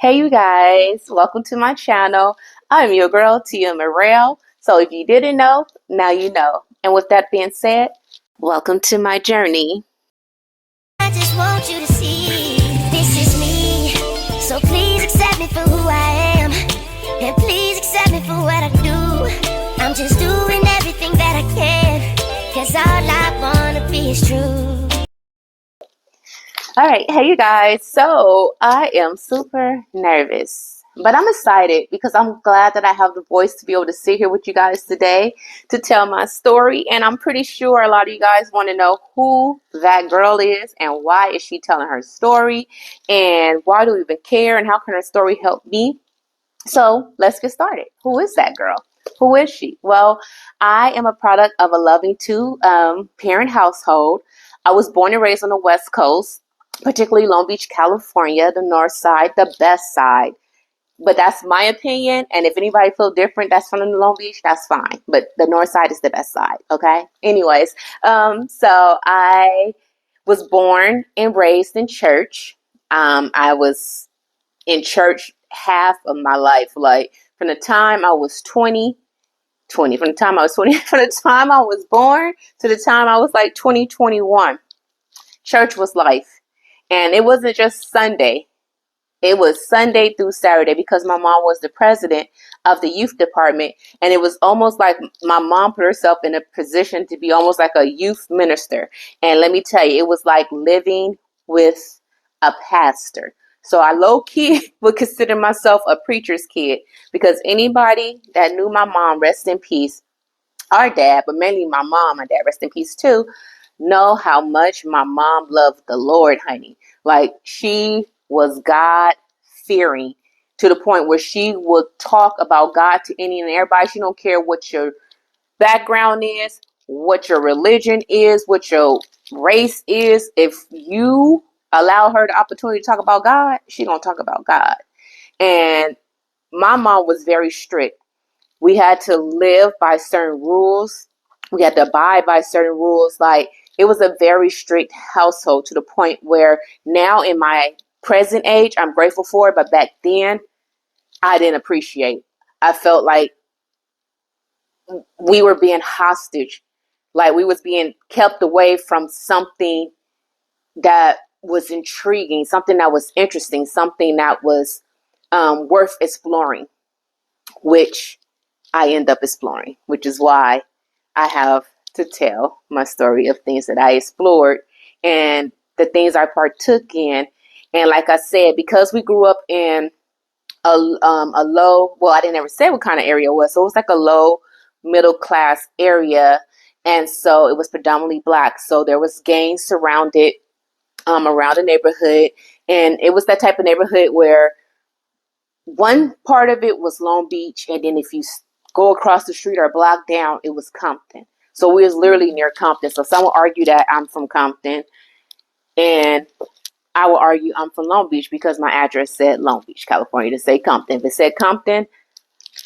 Hey you guys, welcome to my channel. I'm your girl Tia Morel. So if you didn't know, now you know. And with that being said, welcome to my journey. I just want you to see this is me. So please accept me for who I am. And please accept me for what I do. I'm just doing everything that I can. Cause all I wanna be is true. All right, hey you guys. So I am super nervous, but I'm excited because I'm glad that I have the voice to be able to sit here with you guys today to tell my story. And I'm pretty sure a lot of you guys want to know who that girl is and why is she telling her story and why do we even care and how can her story help me? So let's get started. Who is that girl? Who is she? Well, I am a product of a loving two-parent household. I was born and raised on the West Coast, particularly Long Beach, California, the North Side, the best side. But that's my opinion. And if anybody feels different, that's from Long Beach, that's fine. But the North Side is the best side. Okay. Anyways, so I was born and raised in church. I was in church half of my life, like from the time I was 20, from the time I was 20, from the time I was born to the time I was like 21. Church was life. And it wasn't just Sunday. It was Sunday through Saturday because my mom was the president of the youth department. And it was almost like my mom put herself in a position to be almost like a youth minister. And let me tell you, it was like living with a pastor. So I low key would consider myself a preacher's kid because anybody that knew my mom, rest in peace, our dad, but mainly my dad, rest in peace too, know how much my mom loved the Lord, honey. Like she was God fearing to the point where she would talk about God to any and everybody. She don't care what your background is, what your religion is, what your race is. If you allow her the opportunity to talk about God, she gonna talk about God. And my mom was very strict. We had to live by certain rules. We had to abide by certain rules. Like it was a very strict household to the point where now in my present age, I'm grateful for it. But back then, I didn't appreciate. I felt like we were being hostage, like we was being kept away from something that was intriguing, something that was interesting, something that was worth exploring, which I end up exploring, which is why I have to tell my story of things that I explored and the things I partook in. And like I said, because we grew up in a low, well, I didn't ever say what kind of area it was. So it was like a low middle class area. And so it was predominantly black. So there was gangs surrounded around the neighborhood. And it was that type of neighborhood where one part of it was Long Beach. And then if you go across the street or a block down, it was Compton. So we was literally near Compton. So some will argue that I'm from Compton. And I will argue I'm from Long Beach because my address said Long Beach, California, to say Compton. If it said Compton,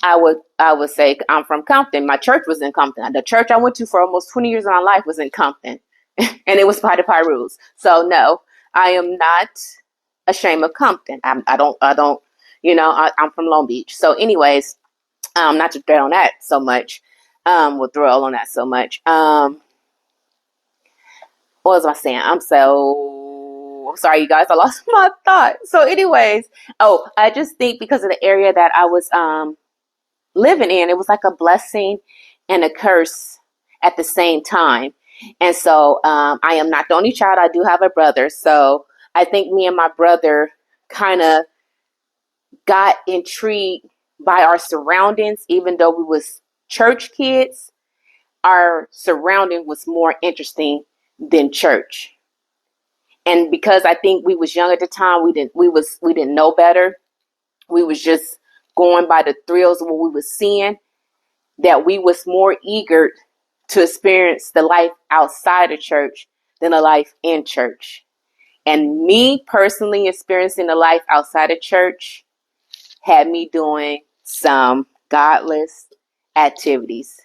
I would say I'm from Compton. My church was in Compton. The church I went to for almost 20 years of my life was in Compton. And it was by the Pyrus. So no, I am not ashamed of Compton. I don't, I'm from Long Beach. So anyways, not to throw on that so much. We'll throw on that so much. What was I saying? I'm sorry, you guys. I lost my thought. So, anyways, I just think because of the area that I was living in, it was like a blessing and a curse at the same time. And so, I am not the only child. I do have a brother. So, I think me and my brother kind of got intrigued by our surroundings, even though we was church kids. Our surrounding was more interesting than church. And because I think we was young at the time, we didn't know better. We was just going by the thrills of what we was seeing, that we was more eager to experience the life outside of church than the life in church. And me personally experiencing the life outside of church had me doing some godless activities.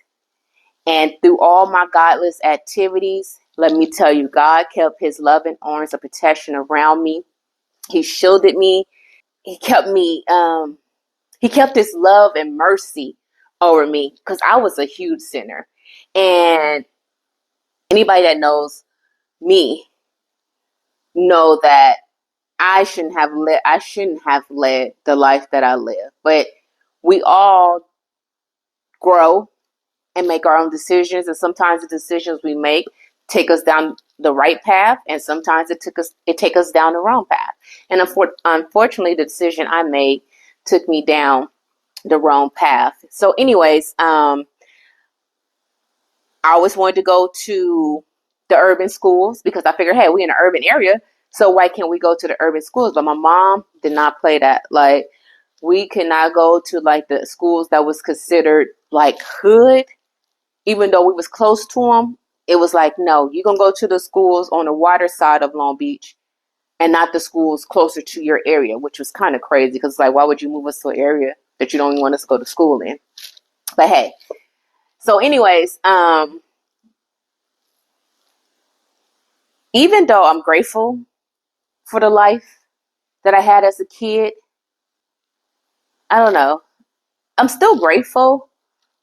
And through all my godless activities, let me tell you, God kept his loving arms of protection around me. He shielded me. he kept me, he kept his love and mercy over me because I was a huge sinner. And anybody that knows me know that I shouldn't have led the life that I live. But we all grow and make our own decisions, and sometimes the decisions we make take us down the right path, and sometimes it take us down the wrong path. And unfortunately, the decision I made took me down the wrong path. So, anyways, I always wanted to go to the urban schools because I figured, hey, we in an urban area, so why can't we go to the urban schools? But my mom did not play that. Like, we cannot go to like the schools that was considered like hood, even though we was close to them. It was like, no, you're gonna go to the schools on the water side of Long Beach and not the schools closer to your area, which was kind of crazy because like, why would you move us to an area that you don't even want us to go to school in? But hey, so anyways, even though I'm grateful for the life that I had as a kid, I don't know. I'm still grateful,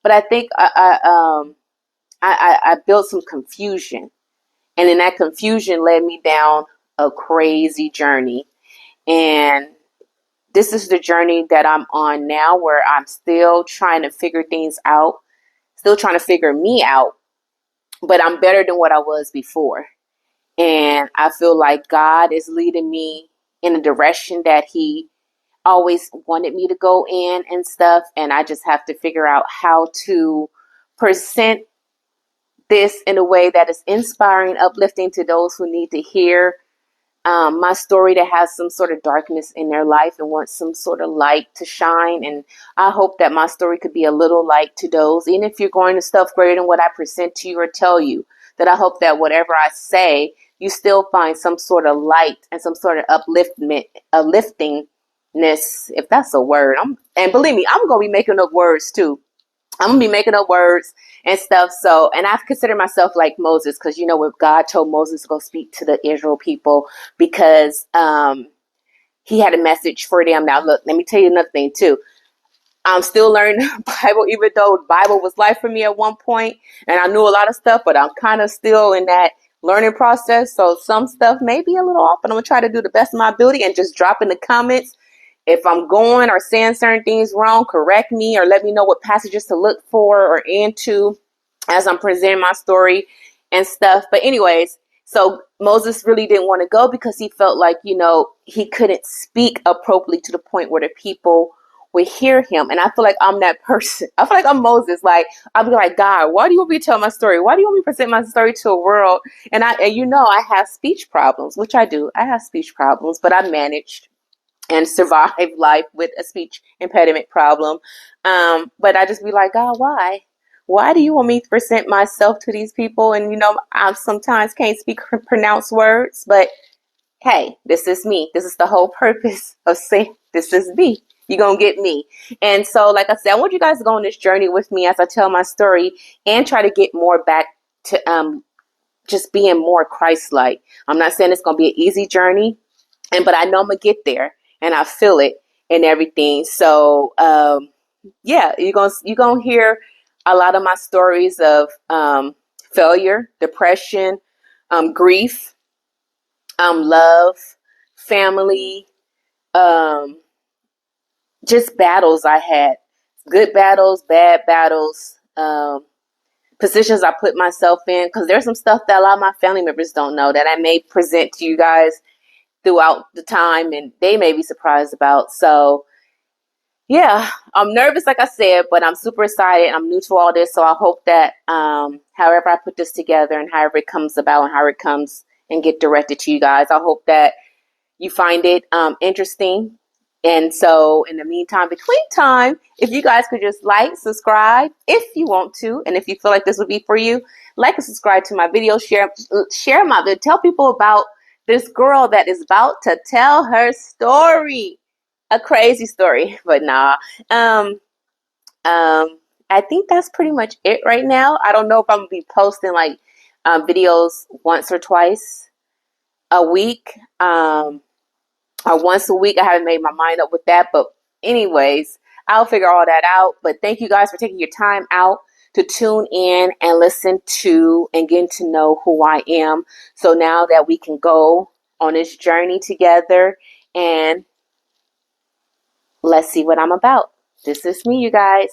but I think I built some confusion, and then that confusion led me down a crazy journey. And this is the journey that I'm on now, where I'm still trying to figure things out, still trying to figure me out, but I'm better than what I was before. And I feel like God is leading me in a direction that He always wanted me to go in and stuff. And I just have to figure out how to present this in a way that is inspiring, uplifting to those who need to hear my story, that has some sort of darkness in their life and wants some sort of light to shine. And I hope that my story could be a little light to those, even if you're going to stuff greater than what I present to you or tell you, that I hope that whatever I say, you still find some sort of light and some sort of upliftingness, if that's a word. And believe me, I'm going to be making up words too. I'm gonna be making up words and stuff. So, and I've considered myself like Moses, because you know what, God told Moses to go speak to the Israel people because he had a message for them. Now, look, let me tell you another thing too. I'm still learning Bible, even though the Bible was life for me at one point, and I knew a lot of stuff, but I'm kind of still in that learning process. So some stuff may be a little off, but I'm gonna try to do the best of my ability and just drop in the comments if I'm going or saying certain things wrong. Correct me or let me know what passages to look for or into as I'm presenting my story and stuff. But anyways, so Moses really didn't want to go because he felt like, he couldn't speak appropriately to the point where the people would hear him. And I feel like I'm that person. I feel like I'm Moses. Like, I'll be like, God, why do you want me to tell my story? Why do you want me to present my story to a world? And I have speech problems, which I do. I have speech problems, but I managed and survive life with a speech impediment problem. But I just be like, God, why? Why do you want me to present myself to these people? And, I sometimes can't speak or pronounce words, but hey, this is me. This is the whole purpose of saying, this is me. You're going to get me. And so, like I said, I want you guys to go on this journey with me as I tell my story and try to get more back to just being more Christ-like. I'm not saying it's going to be an easy journey, but I know I'm going to get there. And I feel it and everything. So, yeah, you're gonna hear a lot of my stories of failure, depression, grief, love, family, just battles I had, good battles, bad battles, positions I put myself in. Because there's some stuff that a lot of my family members don't know that I may present to you guys throughout the time, and they may be surprised about. So yeah, I'm nervous, like I said, but I'm super excited. I'm new to all this, so I hope that however I put this together and however it comes about and how it comes and get directed to you guys, I hope that you find it interesting. And so in the meantime, between time, if you guys could just like, subscribe if you want to, and if you feel like this would be for you, like and subscribe to my video, share my video, tell people about this girl that is about to tell her story. A crazy story, but nah. I think that's pretty much it right now. I don't know if I'm gonna be posting like videos once or twice a week. or once a week. I haven't made my mind up with that. But anyways, I'll figure all that out. But thank you guys for taking your time out to tune in and listen to and getting to know who I am. So now that we can go on this journey together and let's see what I'm about. This is me, you guys.